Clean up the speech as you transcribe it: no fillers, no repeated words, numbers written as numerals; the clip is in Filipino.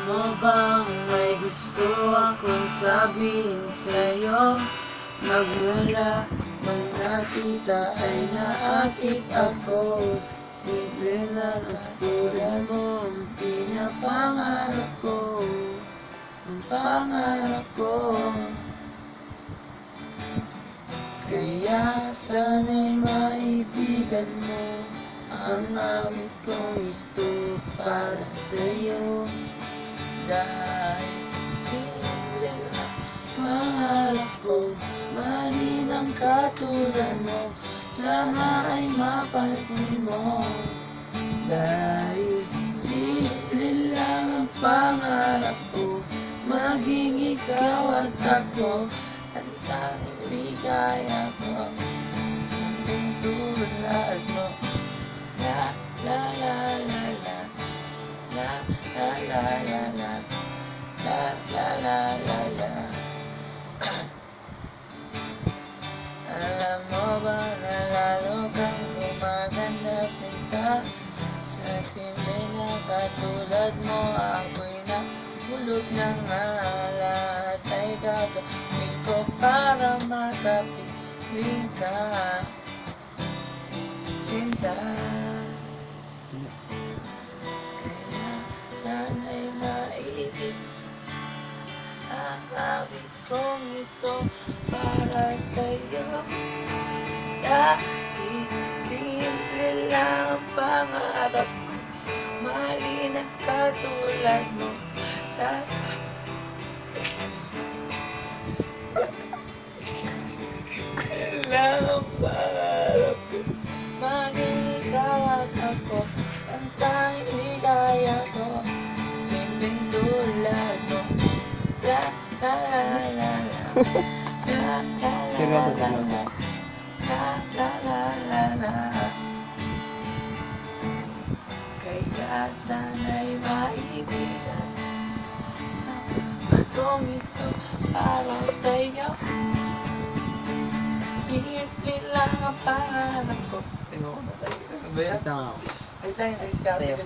mo bang may gusto akong sabihin sa'yo? Magmula nung nakita ay naakit ako. Simple na katulad mo ang pinapangarap ko. Ang pangarap ko. Kaya sana'y maibigan mo ang awit kong ito para sa'yo. Dahil simple lang pangarap ko, malinang katulad mo, sana ay mapansin mo. Dahil simple lang ang pangarap ko, maging ikaw at ako, ang tanging ligaya ko. Simpleng tulad mo. La la la la la, la la la la la, la la la la la. Alam mo ba na lalo kang gumaganda sinta? Sa simple na katulad mo, ako'y nahulog na nga. Lahat ay gagawin ko para makapiling ka, sinta. Kaya sana'y naibig ang awit kong ito para sa'yo. Dahil simple lang ang pangarap ko, malinang katulad mo sa lang ang pangarap ko, maging ikaw at ako, ang tanging ligaya ko. Simpleng tulad mo. La la la la la, la la la la la, la la la la la. Kaya sana'y maibigan kung ito para sa'yo. Simple lang ang pangarap ko. Tingnan ko na talaga. Ano ba yan? Isang Ay tayo, diskarte ko sa